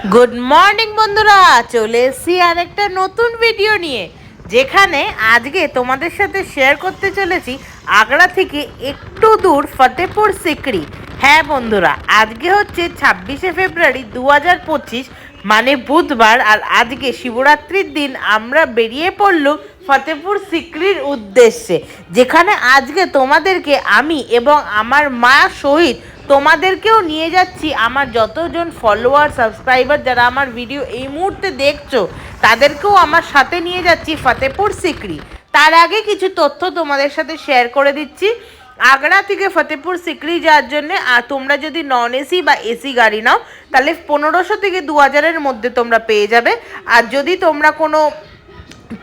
Good morning বন্ধুরা, চলে এসেছি আরেকটা নতুন ভিডিও নিয়ে, যেখানে আজকে তোমাদের সাথে শেয়ার করতে চলেছি আগ্রা থেকে একটু দূর ফতেপুর সিকরি। হ্যাঁ বন্ধুরা, আজকে হচ্ছে 26শে ফেব্রুয়ারি 2025, মানে বুধবার। আর আজকে শিবরাত্রির দিন আমরা বেরিয়ে পড়লাম ফতেপুর সিকরির উদ্দেশ্যে, যেখানে আজকে তোমাদেরকে আমি এবং আমার মা সহিত তোমাদেরকেও নিয়ে যাচ্ছি। আমার যতজন ফলোয়ার সাবস্ক্রাইবার যারা আমার ভিডিও এই মুহূর্তে দেখছো, তাদেরকেও আমার সাথে নিয়ে যাচ্ছি ফতেপুর সিকরি। তার আগে কিছু তথ্য তোমাদের সাথে শেয়ার করে দিচ্ছি। আগ্রা থেকে ফতেপুর সিকরি যাওয়ার জন্যে তোমরা যদি নন এসি বা এসি গাড়ি নাও, তাহলে 1500 থেকে 2000-এর মধ্যে তোমরা পেয়ে যাবে। আর যদি তোমরা কোনো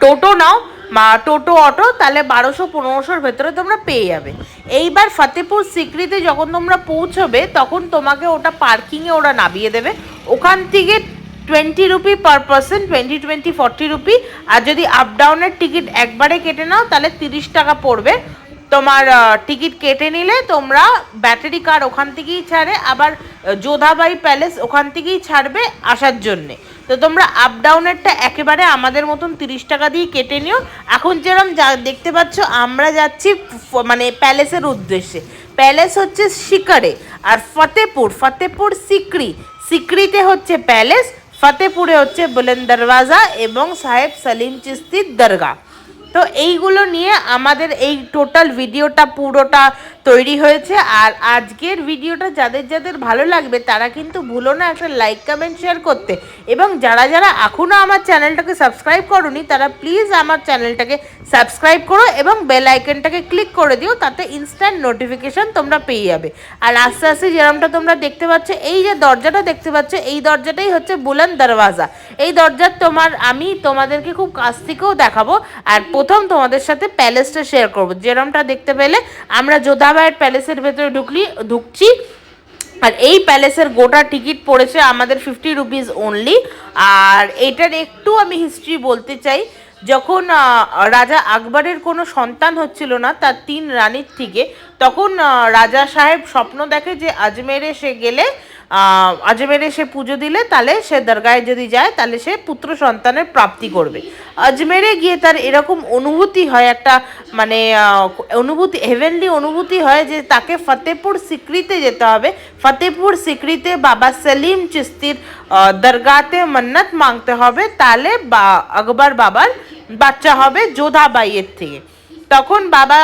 টোটো নাও বা টোটো অটো, তাহলে 1200-1500-র ভেতরে তোমরা পেয়ে যাবে। এইবার ফতেপুর সিকরিতে যখন তোমরা পৌঁছবে, তখন তোমাকে ওটা পার্কিংয়ে ওরা নামিয়ে দেবে। ওখান থেকে 20 রুপি পার পার্সন, 20-40 রুপি। আর যদি আপ ডাউনের টিকিট একবারে কেটে নাও, তাহলে 30 টাকা পড়বে। তোমার টিকিট কেটে নিলে তোমরা ব্যাটারি কার ওখান থেকেই ছাড়ে, আবার যোধাবাই প্যালেস ওখান থেকেই ছাড়বে আসার জন্যে। তো তোমরা আপ ডাউনেরটা একেবারে আমাদের মতন 30 টাকা দিয়ে কেটে নিও। এখন যেরকম দেখতে পাচ্ছ, আমরা যাচ্ছি মানে প্যালেসের উদ্দেশ্যে। প্যালেস হচ্ছে শিকারে, আর ফতেপুর সিকরি। সিকরিতে হচ্ছে প্যালেস, ফতেপুরে হচ্ছে বুলন্দ দরওয়াজা এবং সাহেব সালিম চিস্তির দরগা। তো এইগুলো নিয়ে আমাদের এই টোটাল ভিডিওটা পুরোটা তৈরি হয়েছে। আর আজকের ভিডিওটা যাদের যাদের ভালো লাগবে, তারা কিন্তু ভুলো না একটা লাইক কমেন্ট শেয়ার করতে। এবং যারা যারা এখনও আমার চ্যানেলটাকে সাবস্ক্রাইব করোনি, তারা প্লিজ আমার চ্যানেলটাকে সাবস্ক্রাইব করো এবং বেল আইকনটাকে ক্লিক করে দিও, তাতে ইনস্ট্যান্ট নোটিফিকেশান তোমরা পেয়ে যাবে। আর আস্তে আস্তে যেরকমটা তোমরা দেখতে পাচ্ছ, এই যে দরজাটা দেখতে পাচ্ছ, এই দরজাটাই হচ্ছে বুলন্দ দরওয়াজা। এই দরজার আমি তোমাদেরকে খুব কাছ থেকেও দেখাবো। আর প্রথম তোমাদের সাথে প্যালেসটা শেয়ার করবো। যেরকমটা দেখতে পেলে, আমরা যোধাবাইয়ের প্যালেসের ভেতরে ঢুকছি। আর এই প্যালেসের গোটা টিকিট পড়েছে আমাদের 50 রুপিস অনলি। আর এটার একটু আমি হিস্ট্রি বলতে চাই। যখন রাজা আকবরের কোনো সন্তান হচ্ছিল না তার 3 রানীর থেকে, তখন রাজা সাহেব স্বপ্ন দেখে যে আজমেরে সে পুজো দিলে, তাহলে সে দরগায় যদি যায়, তাহলে সে পুত্র সন্তানের প্রাপ্তি করবে। আজমেরে গিয়ে তার এরকম অনুভূতি হয়, একটা মানে হেভেনলি অনুভূতি হয়, যে তাকে ফতেপুর সিকরিতে যেতে হবে। ফতেপুর সিকরিতে বাবা সেলিম চিস্তির দরগাতে মন্নত মাংতে হবে, তাহলে আকবর বাবার বাচ্চা হবে যোধাবাইয়ের থেকে। তখন বাবা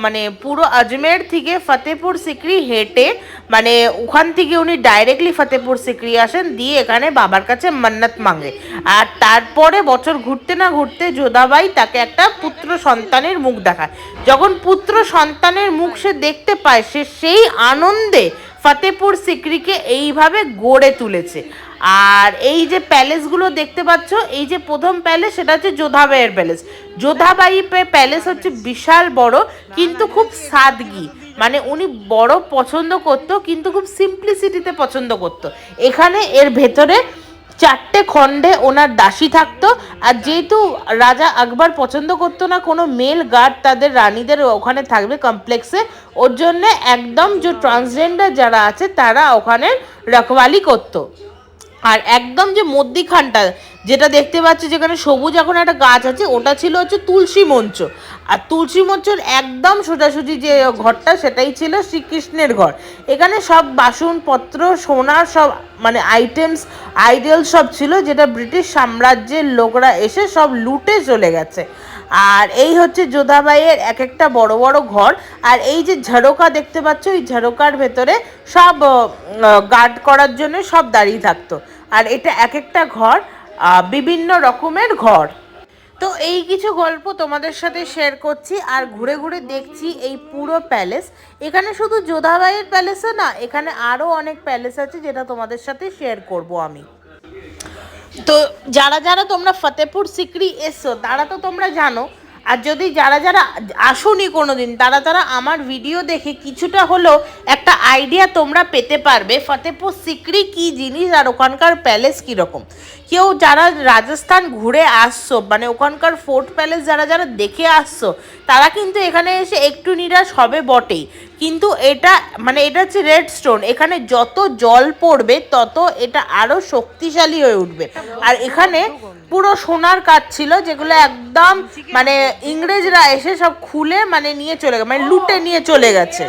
মানে পুরো আজমের থেকে ফতেপুর সিকরি হেঁটে, মানে ওখান থেকে উনি ডাইরেক্টলি ফতেপুর সিকরি আসেন, দিয়ে এখানে বাবার কাছে মান্নাত মাঙ্গে। আর তারপরে বছর ঘুরতে না ঘুরতে যোধাবাই তাকে একটা পুত্র সন্তানের মুখ দেখায়। যখন পুত্র সন্তানের মুখ সে দেখতে পায়, সে সেই আনন্দে ফতেপুর সিকরিকে এইভাবে গড়ে তুলেছে। আর এই যে প্যালেসগুলো দেখতে পাচ্ছ, এই যে প্রথম প্যালেস, সেটা হচ্ছে যোধাবাইয়ের প্যালেস। যোধাবাই প্যালেস হচ্ছে বিশাল বড়, কিন্তু খুব সাদগি, মানে উনি বড় পছন্দ করতো, কিন্তু খুব সিম্পলিসিটিতে পছন্দ করতো। এখানে এর ভেতরে 4টে খণ্ডে ওনার দাসী থাকতো। আর যেহেতু রাজা আকবর পছন্দ করতো না কোনো মেল গার্ড তাদের রানীদের ওখানে থাকবে কমপ্লেক্সে, ওর জন্যে একদম যে ট্রান্সজেন্ডার যারা আছে তারা ওখানে রখওয়ালি করতো। আর একদম যে মধ্যিখানটা যেটা দেখতে পাচ্ছি, যেখানে সবুজ এখন একটা গাছ আছে, ওটা ছিল হচ্ছে তুলসী মঞ্চ। আর তুলসী মঞ্চের একদম সোজাসুজি যে ঘরটা, সেটাই ছিল শ্রীকৃষ্ণের ঘর। এখানে সব বাসনপত্র, সোনার সব মানে আইডল সব ছিল, যেটা ব্রিটিশ সাম্রাজ্যের লোকরা এসে সব লুটে চলে গেছে। আর এই হচ্ছে যোধাবাইয়ের এক একটা বড় বড় ঘর। আর এই যে ঝাড়কা দেখতে পাচ্ছ, এই ঝাড়কার ভেতরে সব গার্ড করার জন্য সব দাঁড়িয়ে থাকতো। আর এটা এক একটা ঘর, বিভিন্ন রকমের ঘর। তো এই কিছু গল্প তোমাদের সাথে শেয়ার করছি। আর ঘুরে ঘুরে দেখছি এই পুরো প্যালেস। এখানে শুধু যোধাবাইয়ের প্যালেসে না, এখানে আরও অনেক প্যালেস আছে, যেটা তোমাদের সাথে শেয়ার করব আমি। তো যারা যারা তোমরা ফতেপুর সিকরি এসছো, তারা তো তোমরা জানো। আর যদি যারা যারা আসোনি কোনো দিন, তারা আমার ভিডিও দেখে কিছুটা হলেও একটা আইডিয়া তোমরা পেতে পারবে ফতেপুর সিকরি কী জিনিস আর ওখানকার প্যালেস কীরকম। কেউ যারা রাজস্থান ঘুরে আসছো, মানে ওখানকার ফোর্ট প্যালেস যারা যারা দেখে আসছো, তারা কিন্তু এখানে এসে একটু নিরাশ হবে বটেই। কিন্তু এটা মানে এটা হচ্ছে রেড স্টোন, এখানে যত জল পড়বে তত এটা আরও শক্তিশালী হয়ে উঠবে। আর এখানে পুরো সোনার কাজ ছিল, যেগুলো একদম মানে ইংরেজরা এসে সব খুলে মানে নিয়ে চলে গেছে, মানে লুটে নিয়ে চলে গেছে।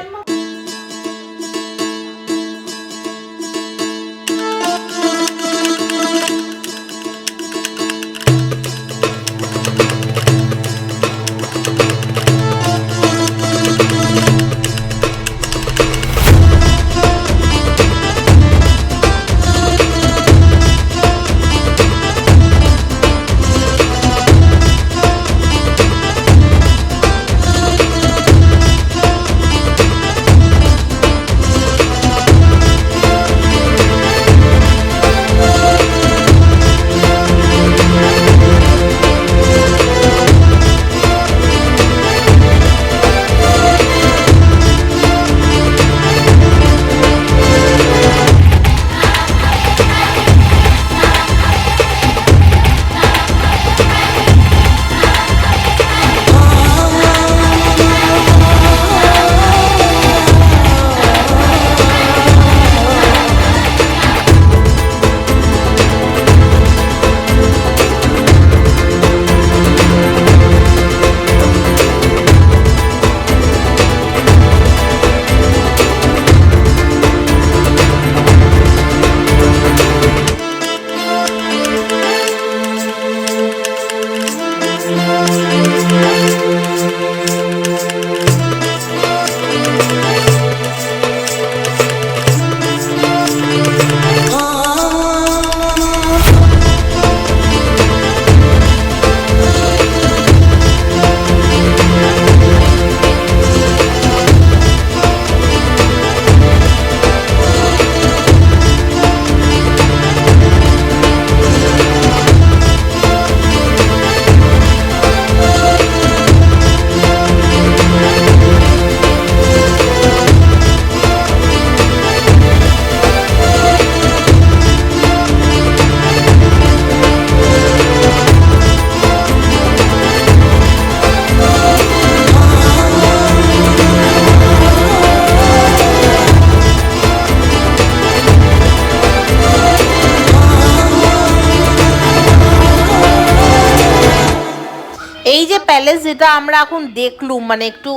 এই যে প্যালেস যেটা আমরা এখন দেখলুম, মানে একটু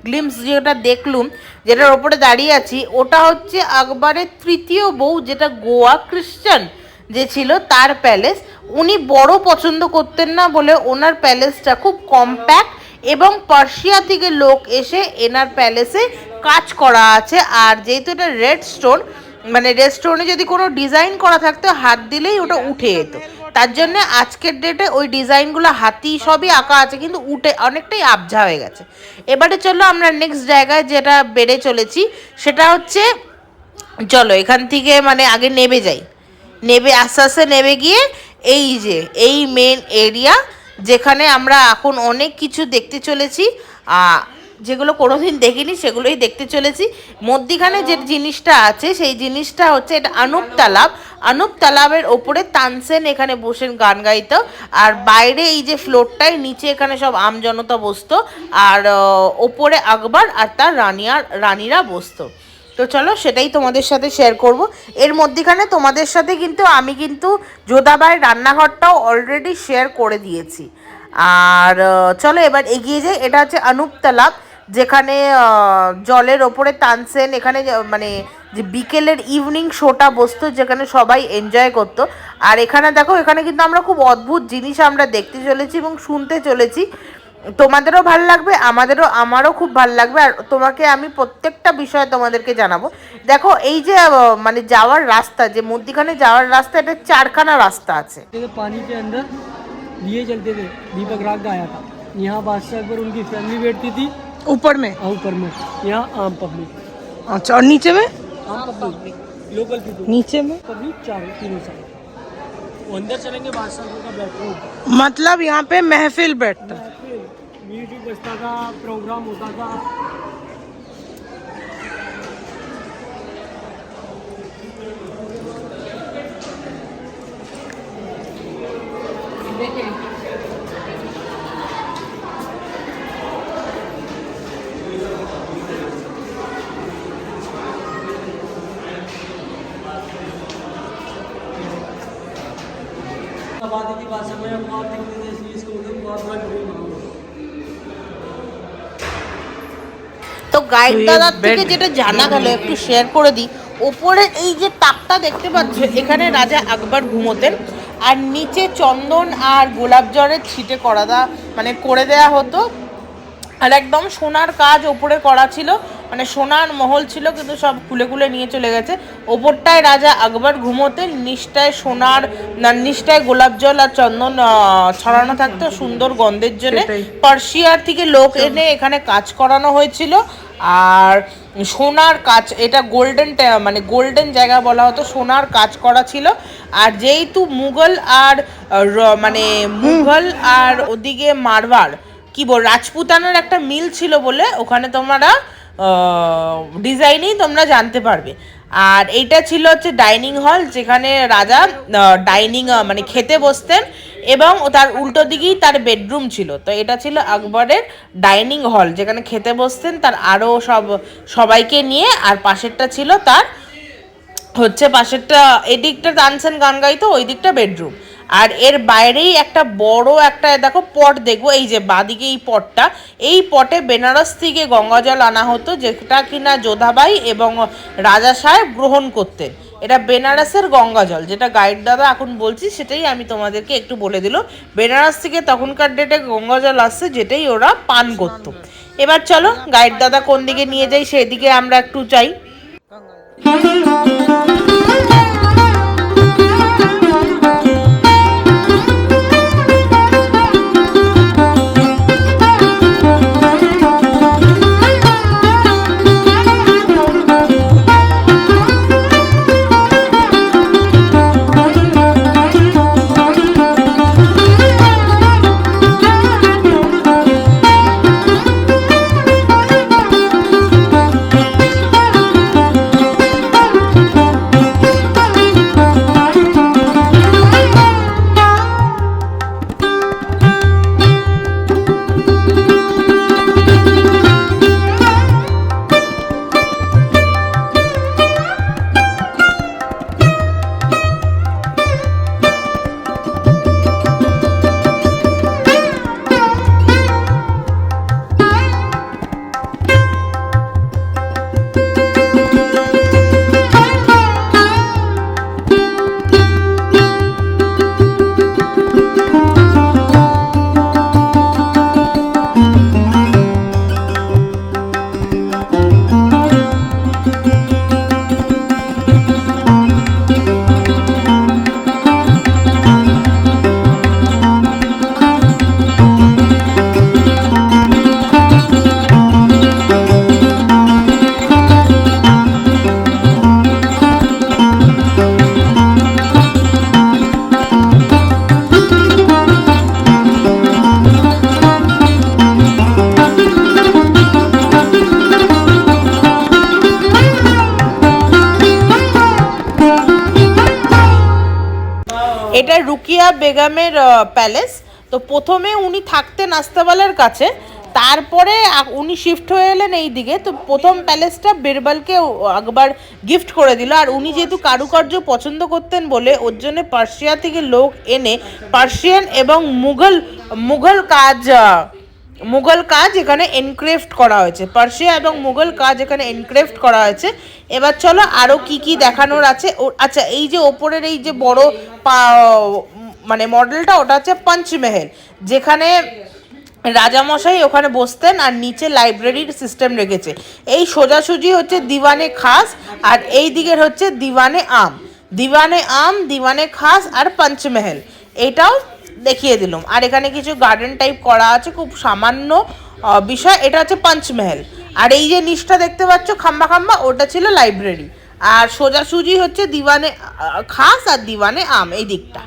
গ্লিমস যেটা দেখলুম, যেটার ওপরে দাঁড়িয়ে আছি, ওটা হচ্ছে আকবরের তৃতীয় বউ, যেটা গোয়া ক্রিশ্চান যে ছিল তার প্যালেস। উনি বড় পছন্দ করতেন না বলে ওনার প্যালেসটা খুব কম্প্যাক্ট, এবং পার্সিয়া থেকে লোক এসে এনার প্যালেসে কাজ করা আছে। আর যেহেতু এটা রেড স্টোন, মানে রেড স্টোনে যদি কোনো ডিজাইন করা থাকতো হাত দিলেই ওটা উঠে যেত, তার জন্য আজকের ডেটে ওই ডিজাইনগুলো হাতি সবই আঁকা আছে, কিন্তু উঠে অনেকটাই আবঝা হয়ে গেছে। এবারে চলো আমরা নেক্সট জায়গায় যেটা বেড়ে চলেছি, সেটা হচ্ছে চলো এখান থেকে মানে আগে নেবে যাই, নেবে আস্তে আস্তে নেবে গিয়ে এই যে এই মেন এরিয়া, যেখানে আমরা এখন অনেক কিছু দেখতে চলেছি, যেগুলো কোনোদিন দেখিনি সেগুলোই দেখতে চলেছি। মধ্যিখানে যে জিনিসটা আছে সেই জিনিসটা হচ্ছে এটা অনুপ তালাব। অনুপ তালাবের ওপরে তানসেন এখানে বসেন গান গাইতো, আর বাইরে এই যে ফ্লোরটায় নিচে এখানে সব আমজনতা বসতো, আর ওপরে আকবর আর তার রানীরা বসতো। তো চলো সেটাই তোমাদের সাথে শেয়ার করব। এর মধ্যেখানে তোমাদের সাথে কিন্তু আমি কিন্তু যোধাবাইয়ের রান্নাঘরটাও অলরেডি শেয়ার করে দিয়েছি। আর চলো এবার এগিয়ে যাই। এটা হচ্ছে অনুপ তালাব, যেখানে জলের ওপরে তানসেন এখানে মানে যে বিকেলের ইভিনিং শোটা বসতো, যেখানে সবাই এনজয় করতো। আর এখানে দেখো, এখানে কিন্তু আমরা খুব অদ্ভুত জিনিস আমরা দেখতে চলেছি এবং শুনতে চলেছি। তোমাদেরও ভালো লাগবে, আমারও খুব ভালো লাগবে। আর তোমাকে আমি প্রত্যেকটা বিষয় তোমাদেরকে জানাবো। দেখো এই যে মানে যাওয়ার রাস্তা, যে মধ্যখানে যাওয়ার রাস্তা, এটা 4খানা রাস্তা আছে। पानी के अंदर दिए जलते थे, दीपक राग गाया था। यहाँ बादशाह अकबर उनकी फैमिली बैठती थी ऊपर में। ऊपर में यहाँ आम पब्लिक। अच्छा, और नीचे में? आम पब्लिक लोकल पीपल। नीचे में पब्लिक तीनों साइड। वो अंदर चलेंगे बादशाह अकबर का बेडरूम, मतलब यहाँ पे महफिल बैठता है। म्यूजिक बजता था, प्रोग्राम होता था। দেখে आबादी की भाषा में और दिखने जैसी इसको बहुत बड़ा ड्रीम है। তো গাইড দাদার থেকে যেটা জানা গেল একটু শেয়ার করে দিই। ওপরে এই যে তাকটা দেখতে পাচ্ছ, এখানে রাজা আকবর ঘুমোতেন, আর নিচে চন্দন আর গোলাপ জলের ছিটে করে দেয়া হতো। আর একদম সোনার কাজ ওপরে করা ছিল, মানে সোনার মহল ছিল, কিন্তু সব খুলে খুলে নিয়ে চলে গেছে। ওপরটায় রাজা আকবর ঘুমোতেন, নিচটায় গোলাপ জল আর চন্দন ছড়ানো থাকতো সুন্দর গন্ধের জন্য। পার্সিয়ার থেকে লোক এনে এখানে কাজ করানো হয়েছিল। আর সোনার কাজ, এটা গোল্ডেন জায়গা বলা হতো, সোনার কাজ করা ছিল। আর যেহেতু মুঘল আর ওদিকে মারওয়াড় রাজপুতানার একটা মিল ছিল বলে ওখানে তোমরা ডিজাইনেই তোমরা জানতে পারবে। আর এইটা ছিল হচ্ছে ডাইনিং হল, যেখানে রাজা খেতে বসতেন, এবং তার উল্টো দিকেই তার বেডরুম ছিল। তো এটা ছিল আকবরের ডাইনিং হল, যেখানে খেতে বসতেন তার আরও সবাইকে নিয়ে। আর পাশেরটা ছিল তার এদিকটা টানছেন গান গাইতো, ওই দিকটা বেডরুম। আর এর বাইরেই একটা বড় একটা দেখো পট দেখবো, এই যে বাদিকে এই পটে বেনারস থেকে গঙ্গা জল আনা হতো, যেটা কিনা যোধাবাই এবং রাজা সাহেব গ্রহণ করতেন। এটা বেনারসের গঙ্গা জল, যেটা গাইড দাদা এখন বলছি সেটাই আমি তোমাদেরকে একটু বলে দিল। বেনারস থেকে তখনকার ডেটে গঙ্গা জল আসছে, যেটাই ওরা পান করত। এবার চলো গাইড দাদা কোন দিকে নিয়ে যাই সেদিকে আমরা একটু যাই। এটা রুকিয়া বেগমের প্যালেস। তো প্রথমে উনি থাকতেন আস্তাবলের কাছে, তারপরে উনি শিফট হয়ে এলেন এই দিকে। তো প্রথম প্যালেসটা বিরবলকে আকবর গিফট করে দিল। আর উনি যেহেতু কারুকার্য পছন্দ করতেন বলে ওর জন্য পার্সিয়া থেকে লোক এনে পার্সিয়ান এবং মুঘল কাজ এখানে এনক্রেভড করা হয়েছে। পার্সিয়া এবং মুঘল কাজ এখানে এনক্রেভড করা হয়েছে। এবার চলো আরও কি দেখানোর আছে। আচ্ছা, এই যে ওপরের এই যে বড় মডেলটা, ওটা হচ্ছে পঞ্চমহল, যেখানে রাজামশাই ওখানে বসতেন। আর নিচে লাইব্রেরির সিস্টেম রেখেছে। এই সোজাসুজি হচ্ছে দিওয়ানে খাস, আর এই দিকের হচ্ছে দিওয়ানে আম, দিওয়ানে খাস আর পঞ্চমহল। এটাও দেখিয়ে দিলাম। আর এখানে কিছু গার্ডেন টাইপ করা আছে, খুব সামান্য বিষয়। এটা হচ্ছে পঞ্চমহল। আর এই যে নিচটা দেখতে পাচ্ছ খাম্বা, ওটা ছিল লাইব্রেরি। আর সোজাসুজি হচ্ছে দিওয়ানে খাস আর দিওয়ানে আম এই দিকটা।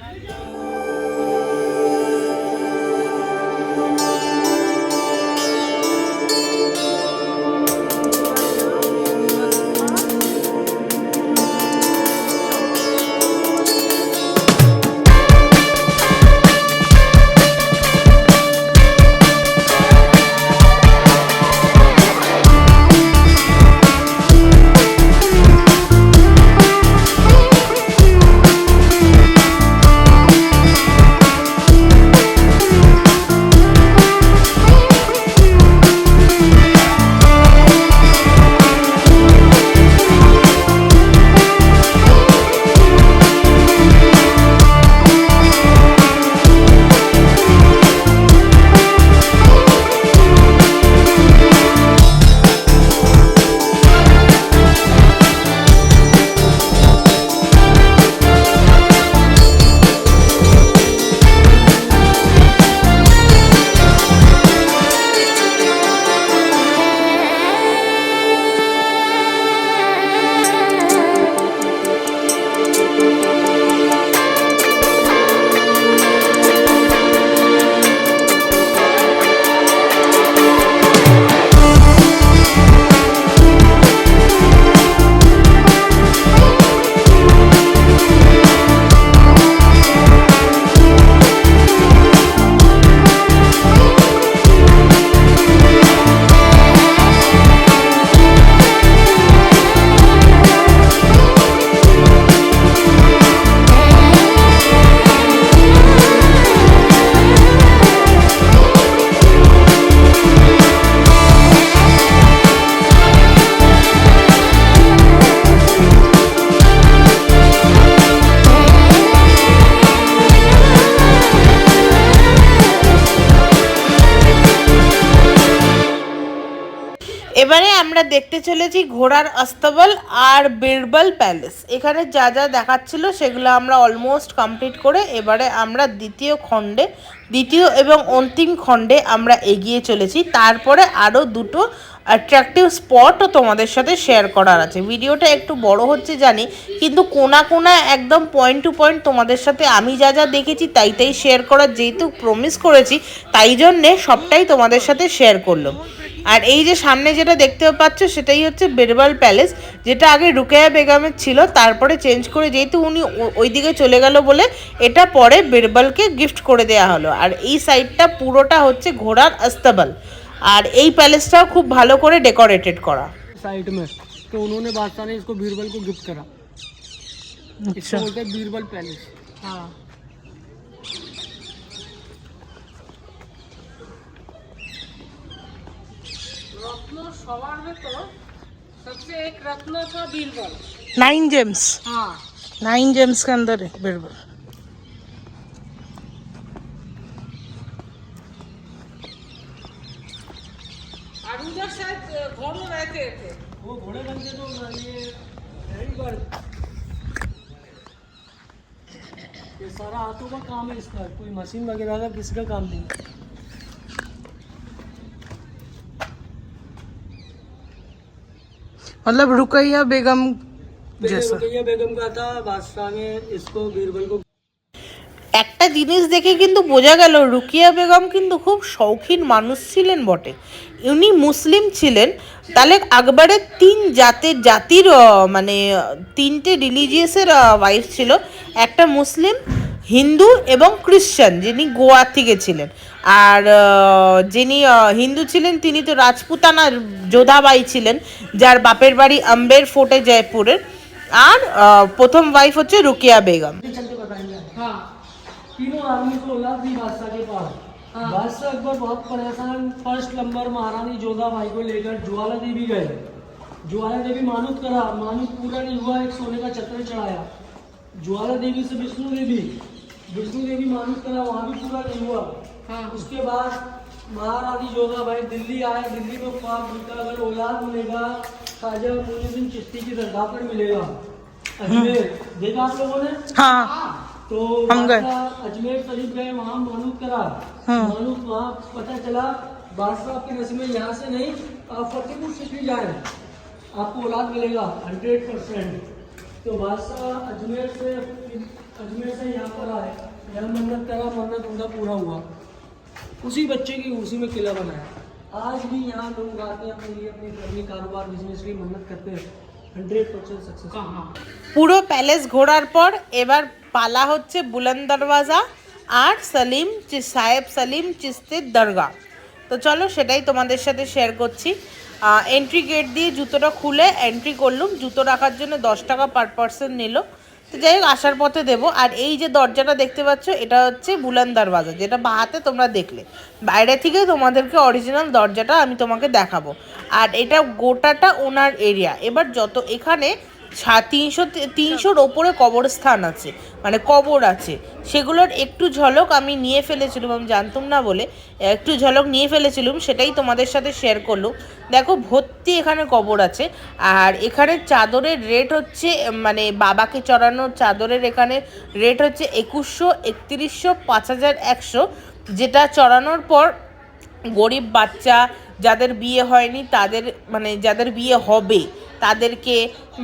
এবারে আমরা দেখতে চলেছি ঘোড়ার আস্তবল আর বীরবল প্যালেস। এখানে যা যা দেখাচ্ছিল সেগুলো আমরা অলমোস্ট কমপ্লিট করে এবারে আমরা দ্বিতীয় এবং অন্তিম খণ্ডে আমরা এগিয়ে চলেছি। তারপরে আরও দুটো অ্যাট্রাকটিভ স্পটও তোমাদের সাথে শেয়ার করার আছে। ভিডিওটা একটু বড় হচ্ছে জানি, কিন্তু কোনা কোনা একদম পয়েন্ট টু পয়েন্ট তোমাদের সাথে আমি যা যা দেখেছি তাই শেয়ার করার যেহেতু প্রমিস করেছি, তাই জন্যে সবটাই তোমাদের সাথে শেয়ার করলাম। আর এই যে সামনে যেটা দেখতে পাচ্ছ সেটাই হচ্ছে বীরবল প্যালেস, যেটা আগে রুকেয়া বেগমের ছিল, তারপরে চেঞ্জ করে যেহেতু উনি ওইদিকে চলে গেল বলে এটা পরে বীরবলকে গিফট করে দেওয়া হলো। আর এই সাইডটা পুরোটা হচ্ছে ঘোড়ার আস্তবল, আর এই প্যালেসটাও খুব ভালো করে ডেকোরেটেড করা। साइड में तो उन्होंने बादशाह ने इसको बीरबल को गिफ्ट करा। इसको बोलते हैं बीरबल पैलेस। हाँ, रत्न सवार में तो सबसे एक रत्न था बीरबल। 9 जेम्स। हाँ, 9 जेम्स के अंदर है बीरबल। और उधर शायद घोड़े रहते थे। वो घोड़े बनते तो ये हैंडवर्क, ये सारा हाथों का काम है इसका, कोई मशीन वगैरह का किसी का काम नहीं। मतलब रुकैया बेगम जैसा। रुकैया बेगम का था, बादशाह ने इसको बीरबल को। একটা জিনিস দেখে কিন্তু বোঝা গেল রুকিয়া বেগম কিন্তু খুব শৌখিন মানুষ ছিলেন বটে। উনি মুসলিম ছিলেন, তাহলে আকবরের জাতির মানে তিনটে রিলিজিয়াসের ওয়াইফ ছিল, একটা মুসলিম, হিন্দু এবং খ্রিশ্চান, যিনি গোয়া থেকে ছিলেন। আর যিনি হিন্দু ছিলেন তিনি তো রাজপুতানা যোধাবাই ছিলেন, যার বাপের বাড়ি আম্বের ফোর্টে জয়পুরের। আর প্রথম ওয়াইফ হচ্ছে রুকিয়া বেগম। चलते बताएंगे। हाँ, तीनों आदमी को औलाद थी बादशाह के पास। बादशाह अकबर बहुत परेशान, फर्स्ट नंबर महारानी जोधाबाई को लेकर ज्वाला देवी गए। ज्वाला देवी मानूत करा, मानूत पूरा नहीं हुआ, एक सोने का छत्र चढ़ाया। ज्वाला देवी से विष्णु देवी मानूत करा, वहाँ भी पूरा नहीं हुआ। उसके बाद महारानी जोधाबाई दिल्ली आए। दिल्ली में ख्वाब देखा, अगर औलाद मिलेगा ख्वाजा मुइनुद्दीन चिश्ती की दरगाह पर मिलेगा। अजमेर देखा आप लोगों ने? हाँ, तो हम गए। अजमेर शरीफ गए, वहाँ मानूत करा। मानूत वहाँ पता चला बादशाह आपके नसीब में यहाँ से नहीं, आप फतेहपुर सीकरी जाए, आपको औलाद मिलेगा 100%। तो बादशाह अजमेर से यहाँ पर आए, यहाँ मन्नत करा, मन्नत उनका पूरा हुआ। उसी बच्चे की उसी में किला बनाया। आज भी यहाँ लोग आते हैं अपने लिए, अपनी फैमिली, कारोबार, बिजनेस की मन्नत करते हैं, 100% सक्सेस। পুরো প্যালেস ঘোরার পর এবার পালা হচ্ছে বুলন্দ দরওয়াজা আর সাহেব সালিম চিস্তির দরগা। তো চলো সেটাই তোমাদের সাথে শেয়ার করছি। এন্ট্রি গেট দিয়ে জুতোটা খুলে এন্ট্রি করলুম, জুতো রাখার জন্য 10 টাকা পার পার্সন নিল। তো যাই হোক, আসার পথে দেবো। আর এই যে দরজাটা দেখতে পাচ্ছ এটা হচ্ছে বুলন্দ দরওয়াজা, যেটা বাহাতে তোমরা দেখলে। বাইরে থেকে তোমাদেরকে অরিজিনাল দরজাটা আমি তোমাকে দেখাবো। আর এটা গোটাটা ওনার এরিয়া। এবার যত এখানে 300-র ওপরে কবরস্থান আছে, মানে কবর আছে, সেগুলোর একটু ঝলক আমি নিয়ে ফেলেছিলাম, আমি জানতাম না বলে একটু ঝলক নিয়ে ফেলেছিলাম, সেটাই তোমাদের সাথে শেয়ার করলো। দেখো ভর্তি এখানে কবর আছে। আর এখানে চাদরের রেট হচ্ছে, মানে বাবাকে চড়ানোর চাদরের এখানে রেট হচ্ছে 2100, 3100, 5100, যেটা চড়ানোর পর গরিব বাচ্চা যাদের বিয়ে হয়নি তাদের, মানে যাদের বিয়ে হবে তাদেরকে,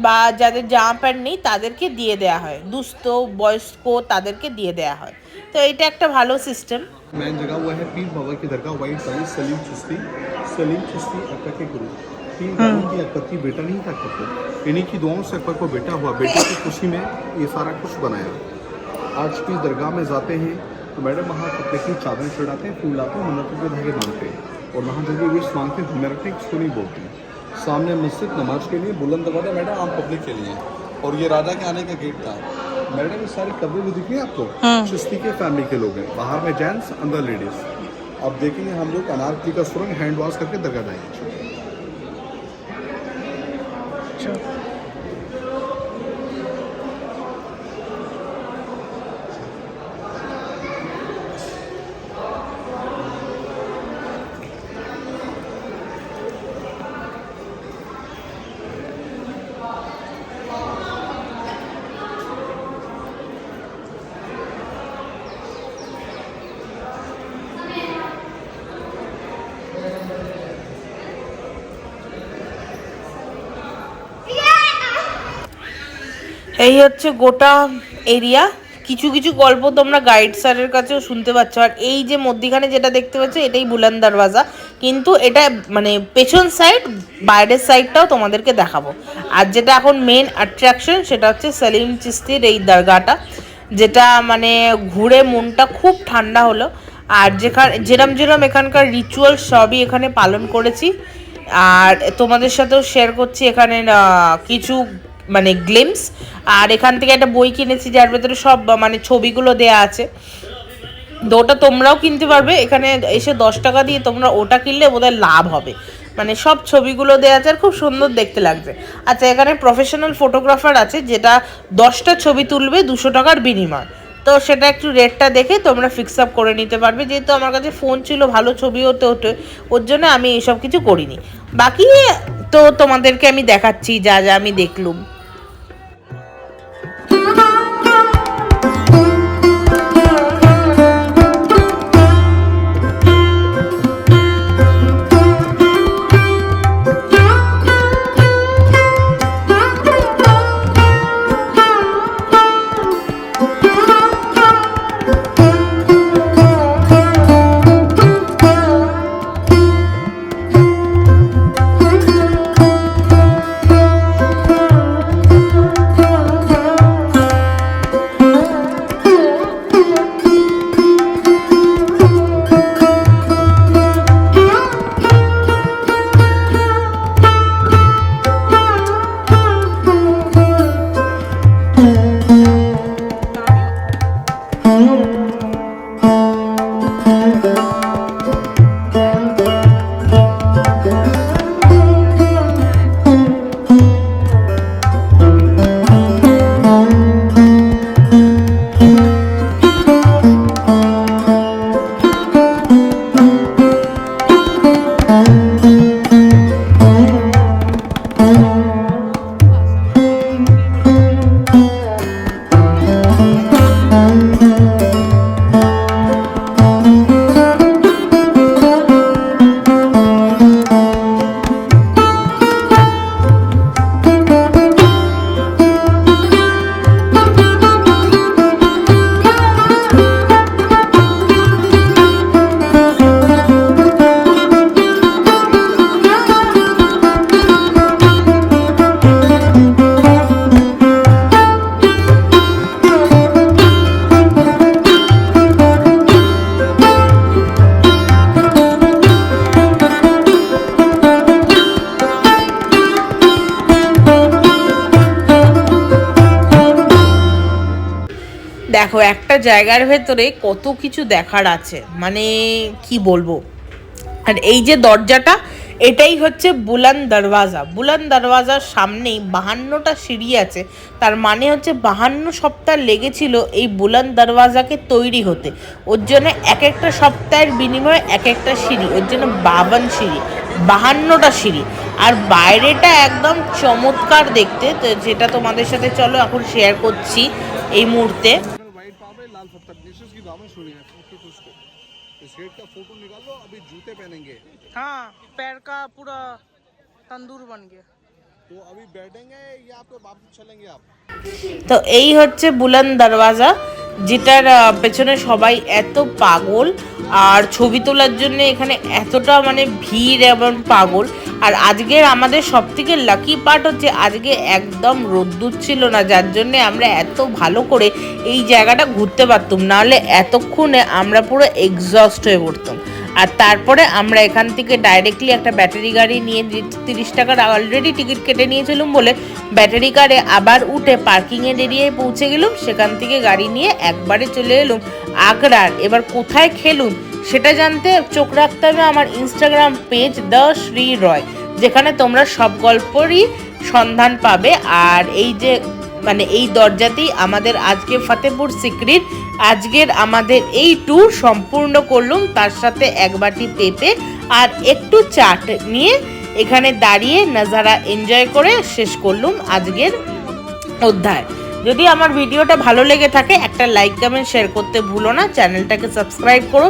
বা যাদের জামা প্যান্ট নেই তাদেরকে দিয়ে দেওয়া হয়, দুস্থ বয়স্ক তাদেরকে দিয়ে দেওয়া হয়। তো এটা একটা ভালো সিস্টেম। मेन जगह वो है पीर बाबा की दरगाह वाइट वाली सलीम चिश्ती अकबर के गुरु। 3 भाइयों की अकबर की बेटा नहीं था अकबर को, इन्हीं की दुआओं से अकबर को बेटा हुआ। बेटे की खुशी में ये सारा कुछ बनाया। आज की दरगाह में जाते हैं तो मैडम वहाँ कपड़े की चादरें चढ़ाते हैं, फूल लाते हैं, मन्नतों के धागे बांधते हैं, और वहाँ जब भी विश मांगते हैं धुएं रखते हैं, किसको नहीं बोलते हैं। सामने मस्जिद नमाज के लिए, बुलंद दरवाजा मैडम आम पब्लिक के लिए, और ये राजा के आने का गेट था। मैडम ये सारी कब्रें भी दिख रही है आपको, चिश्ती के फैमिली के लोग हैं। बाहर में जेंट्स, अंदर लेडीज। अब देखेंगे हम लोग अनारकली का सुरंग हैंड वॉश करके दरगाह जाएंगे। এই হচ্ছে গোটা এরিয়া। কিছু কিছু গল্প তোমরা গাইড স্যারের কাছেও শুনতে পাচ্ছ। আর এই যে মধ্যিখানে যেটা দেখতে পাচ্ছ এটাই বুলান দরওয়াজা, কিন্তু এটা মানে পেছন সাইড, বাইরের সাইডটাও তোমাদেরকে দেখাবো। আর যেটা এখন মেন অ্যাট্রাকশন সেটা হচ্ছে সেলিম চিশতির এই দরগাটা, যেটা মানে ঘুরে মনটা খুব ঠান্ডা হলো। আর যেরম যেরম এখানকার রিচুয়াল সবই এখানে পালন করেছি, আর তোমাদের সাথেও শেয়ার করছি এখানে কিছু মানে গ্লিমস। আর এখান থেকে একটা বই কিনেছি যার ভেতরে সব মানে ছবিগুলো দেয়া আছে, তো ওটা তোমরাও কিনতে পারবে। এখানে এসে 10 টাকা দিয়ে তোমরা ওটা কিনলে বোধহয় লাভ হবে, মানে সব ছবিগুলো দেওয়া আছে আর খুব সুন্দর দেখতে লাগছে। আচ্ছা, এখানে প্রফেশনাল ফটোগ্রাফার আছে যেটা 10টা ছবি তুলবে 200 টাকার বিনিময়। তো সেটা একটু রেটটা দেখে তোমরা ফিক্স আপ করে নিতে পারবে। যেহেতু আমার কাছে ফোন ছিল, ভালো ছবি হতে হতে, ওর জন্য আমি এইসব কিছু করিনি। বাকি তো তোমাদেরকে আমি দেখাচ্ছি যা যা আমি দেখলুম। দেখো, একটা জায়গার ভেতরে কত কিছু দেখার আছে, মানে কি বলবো। আর এই যে দরজাটা, এটাই হচ্ছে বুলান দরওয়াজা। বুলান দরওয়াজার সামনেই 52টা সিঁড়ি আছে। তার মানে হচ্ছে 52 সপ্তাহ লেগেছিল এই বুলান দরওয়াজাকে তৈরি হতে। ওর জন্য এক একটা সপ্তাহের বিনিময়ে এক একটা সিঁড়ি, ওর জন্য 52 সিঁড়ি, 52টা সিঁড়ি। আর বাইরেটা একদম চমৎকার দেখতে, তো যেটা তোমাদের সাথে চলো এখন শেয়ার করছি এই মুহূর্তে। वाइट पावे लाल पत्थर जिससे उसकी दामन छोड़ी है उसको इस गेट का फोटो निकालो। अभी जूते पहनेंगे, हाँ पैर का पूरा तंदूर बन गया। तो अभी बैठेंगे या आपको वापस चलेंगे आप? তো এই হচ্ছে বুলান দরওয়াজা, যেটার পেছনে সবাই এত পাগল, আর ছবি তোলার জন্য এখানে এতটা মানে ভিড় এবং পাগল। আর আজকের আমাদের সবথেকে লাকি পার্ট হচ্ছে আজকে একদম রোদ্দুর ছিল না, যার জন্য আমরা এত ভালো করে এই জায়গাটা ঘুরতে পারতাম, নাহলে এতক্ষণে আমরা পুরো এক্সস্ট হয়ে পড়তাম। আর তারপরে আমরা এখান থেকে ডাইরেক্টলি একটা ব্যাটারি গাড়ি নিয়ে 30 টাকার অলরেডি টিকিট কেটে নিয়েছিলাম বলে ব্যাটারি কারে আবার উঠে পার্কিংয়ের এরিয়ায় পৌঁছে গেলাম। সেখান থেকে গাড়ি নিয়ে একবারে চলে এলাম আগ্রার। এবার কোথায় খেলুম সেটা জানতে চোখ রাখতে হবে আমার ইনস্টাগ্রাম পেজ দ্য শ্রী রয়, যেখানে তোমরা সব গল্পেরই সন্ধান পাবে। আর এই যে মানে এই দরজাতেই আমাদের আজকে ফতেপুর সিক্রির আজকের আমাদের এই ট্যুর সম্পূর্ণ করলাম। তার সাথে এক বাটি পেঁপে আর একটু চাট নিয়ে এখানে দাঁড়িয়ে নাজারা এনজয় করে শেষ করলাম আজকের অধ্যায়। যদি আমার ভিডিওটা ভালো লেগে থাকে একটা লাইক কমেন্ট শেয়ার করতে ভুলো না, চ্যানেলটাকে সাবস্ক্রাইব করো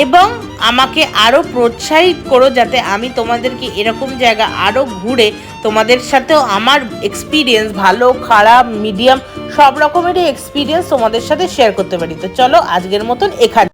এবং আমাকে আরও প্রোৎসাহিত করো যাতে আমি তোমাদেরকে এরকম জায়গা আরও ঘুরে তোমাদের সাথেও আমার এক্সপিরিয়েন্স ভালো খারাপ মিডিয়াম সব রকমেরই এক্সপিরিয়েন্স তোমাদের সাথে শেয়ার করতে পারি। তো চলো আজকের মতন এখানে।